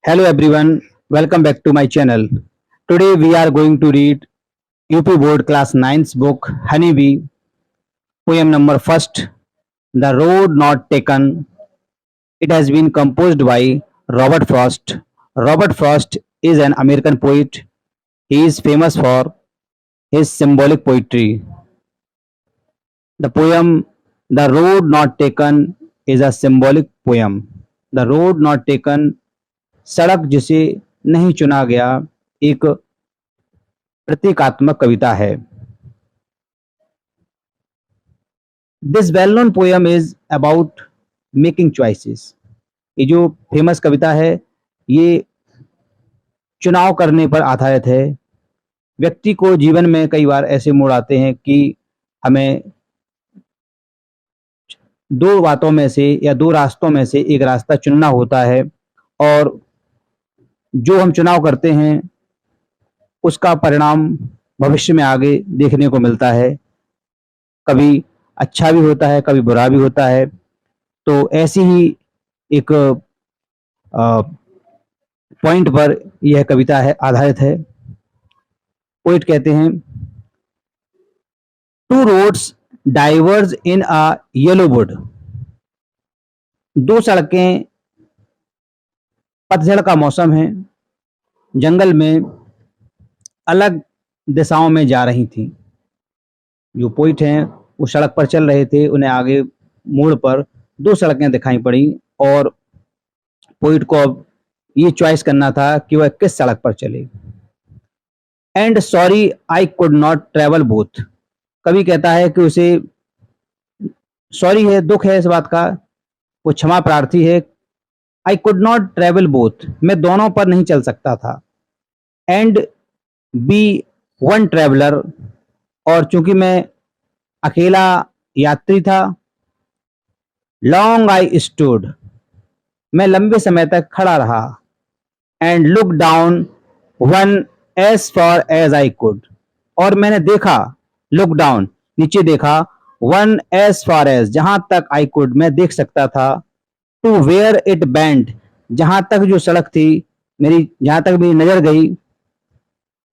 Hello everyone, welcome back to my channel. Today we are going to read UP Board Class 9's book Honeybee, poem number first, The Road Not Taken. It has been composed by Robert Frost. Robert Frost is an American poet. He is famous for his symbolic poetry. The poem The Road Not Taken is a symbolic poem. The Road Not Taken, सड़क जिसे नहीं चुना गया, एक प्रतीकात्मक कविता है. This well known poem is about making choices. ये जो फेमस कविता है ये चुनाव करने पर आधारित है. व्यक्ति को जीवन में कई बार ऐसे मोड़ आते हैं कि हमें दो बातों में से या दो रास्तों में से एक रास्ता चुनना होता है और जो हम चुनाव करते हैं उसका परिणाम भविष्य में आगे देखने को मिलता है. कभी अच्छा भी होता है, कभी बुरा भी होता है. तो ऐसी ही एक पॉइंट पर यह कविता है आधारित है. पोइट कहते हैं, to roads diverge in a yellow would. दो सड़कें, पतझड़ का मौसम है, जंगल में अलग दिशाओं में जा रही थी. जो पोइट हैं वो सड़क पर चल रहे थे, उन्हें आगे मोड़ पर दो सड़कें दिखाई पड़ी और पोइट को अब ये चॉइस करना था कि वह किस सड़क पर चले. And sorry I could not travel both. कवि कहता है कि उसे सॉरी है, दुख है इस बात का, वो क्षमा प्रार्थी है. I could not travel both, मैं दोनों पर नहीं चल सकता था. एंड बी वन ट्रेवलर, और चूंकि मैं अकेला यात्री था. लॉन्ग आई स्टूड, मैं लंबे समय तक खड़ा रहा. And look down one as far as I could, और मैंने देखा, लुक डाउन नीचे देखा, वन एज फॉर एज जहां तक आई कुड मैं देख सकता था, टू वेयर इट बैंड जहां तक जो सड़क थी मेरी, जहां तक मेरी नजर गई,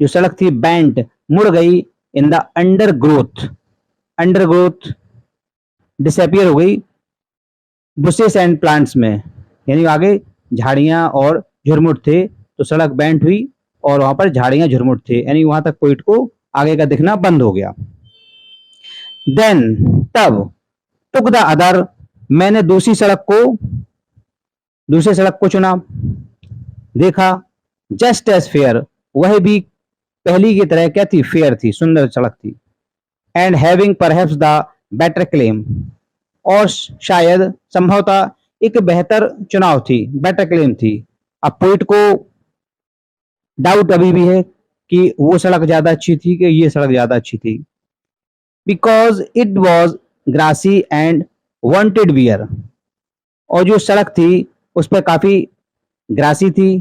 जो सड़क थी बैंड मुड़ गई, in the under growth, under growth disappear हो गई, बुशेस एंड प्लांट्स में, यानी आगे झाड़ियां और झुरमुट थे तो सड़क बैंड हुई और वहां पर झाड़ियां झुरमुट थे, यानी वहां तक पोइट को आगे का दिखना बंद हो गया. देन तब, टुक द अदर, मैंने दूसरी सड़क को चुना. देखा, जस्ट एज फेयर, वह भी पहली की तरह क्या थी, फेयर थी, सुंदर सड़क थी. And having perhaps the better claim, और शायद संभवतः एक बेहतर चुनाव थी, बेटर क्लेम थी. अब पोइट को डाउट अभी भी है कि वो सड़क ज्यादा अच्छी थी कि ये सड़क ज्यादा अच्छी थी. Because it was grassy and wanted wear, और जो सड़क थी उस पर काफी ग्रासी थी,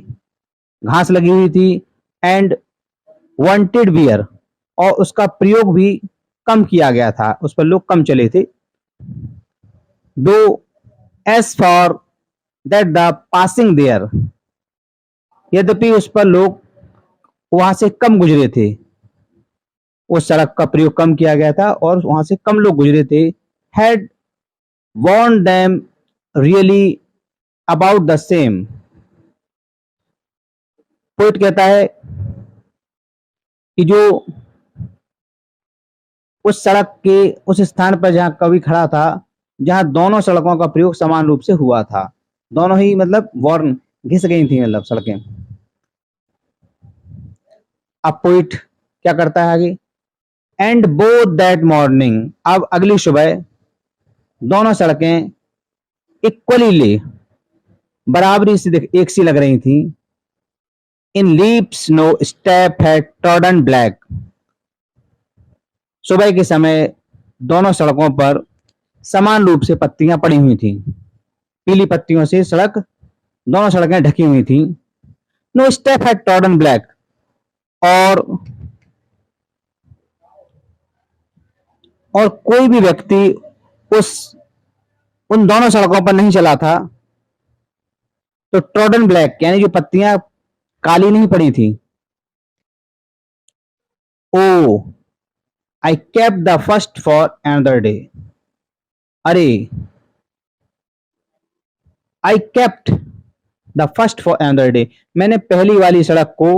घास लगी हुई थी, एंड वांटेड वियर, और उसका प्रयोग भी कम किया गया था, उस पर लोग कम चले थे. Though as for that the passing there, यद्यपि उस पर लोग वहां से कम गुजरे थे, उस सड़क का प्रयोग कम किया गया था और वहां से कम लोग गुजरे थे. Had worn them really about the same. Poet कहता है कि जो उस सड़क के उस स्थान पर जहां कवि खड़ा था, जहां दोनों सड़कों का प्रयोग समान रूप से हुआ था, दोनों ही मतलब वॉर्न घिस गई थी, मतलब सड़कें. अब पोइट क्या करता है आगे, एंड बोथ दैट मॉर्निंग, अब अगली सुबह दोनों सड़कें इक्वली ले, बराबरी से एक सी लग रही थी. In leaves no step had trodden black, सुबह के समय दोनों सड़कों पर समान रूप से पत्तियां पड़ी हुई थी, पीली पत्तियों से सड़क, दोनों सड़कें ढकी हुई थी. No step had trodden black, और कोई भी व्यक्ति उस उन दोनों सड़कों पर नहीं चला था. तो ट्रॉडन ब्लैक यानी जो पत्तियां काली नहीं पड़ी थी। Oh I kept the first for another day. अरे I kept the first for another day, मैंने पहली वाली सड़क को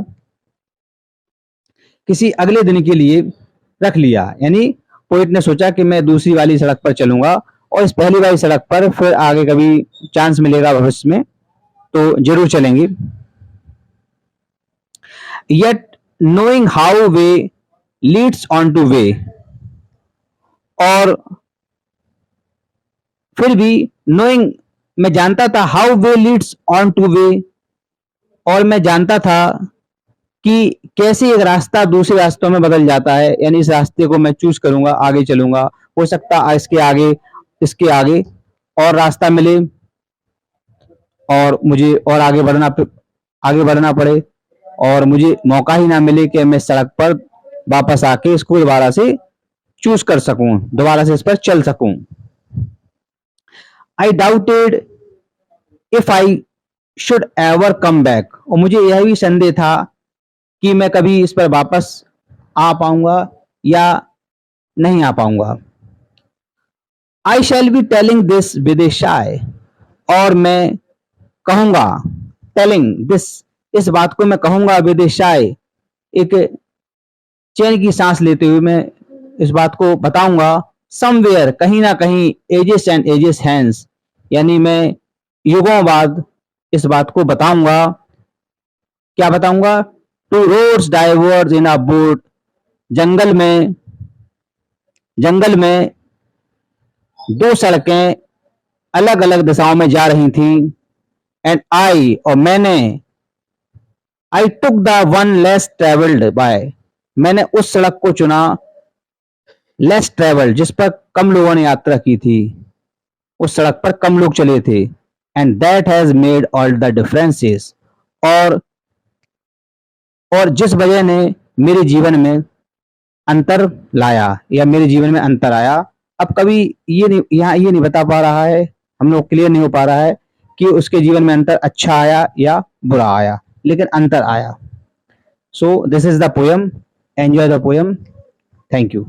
किसी अगले दिन के लिए रख लिया। यानी पोइट ने सोचा कि मैं दूसरी वाली सड़क पर चलूंगा और इस पहली वाली सड़क पर फिर आगे कभी चांस मिलेगा भविष्य में तो जरूर चलेंगे। Yet knowing how way Leeds on two way, और फिर भी नोइंग मैं जानता था, how way Leeds on two way, और मैं जानता था कि कैसे एक रास्ता दूसरे रास्तों में बदल जाता है। यानी इस रास्ते को मैं चूज करूंगा, आगे चलूंगा, हो सकता है इसके आगे और रास्ता मिले और मुझे और आगे बढ़ना पड़े और मुझे मौका ही ना मिले कि मैं सड़क पर वापस आके इसको दोबारा से चूज कर सकूं, दोबारा से इस पर चल सकूं। आई doubted if I should ever come back, और मुझे यह भी संदेह था कि मैं कभी इस पर वापस आ पाऊंगा या नहीं आ पाऊंगा। I shall be telling this with a sigh, और मैं कहूंगा, टेलिंग दिस, इस बात को मैं कहूंगा विद ए शाय, एक चैन की सांस लेते हुए मैं इस बात को बताऊंगा। समवेयर, कहीं ना कहीं, एजेस एंड एजेस हैंस, यानी मैं युगों बाद इस बात को बताऊंगा। क्या बताऊंगा? Two roads diverge in a boat, जंगल में दो सड़कें अलग अलग दिशाओं में जा रही थी। एंड आई, और मैंने, I took the one less travelled by, मैंने उस सड़क को चुना, लेस ट्रेवल्ड, जिस पर कम लोगों ने यात्रा की थी, उस सड़क पर कम लोग चले थे। And that has made all the differences, और जिस वजह ने मेरे जीवन में अंतर लाया या मेरे जीवन में अंतर आया। अब कभी ये नहीं बता पा रहा है, हम लोग क्लियर नहीं हो पा रहा है कि उसके जीवन में अंतर अच्छा आया या बुरा आया, लेकिन अंतर आया। So this is the poem, enjoy the poem, thank you.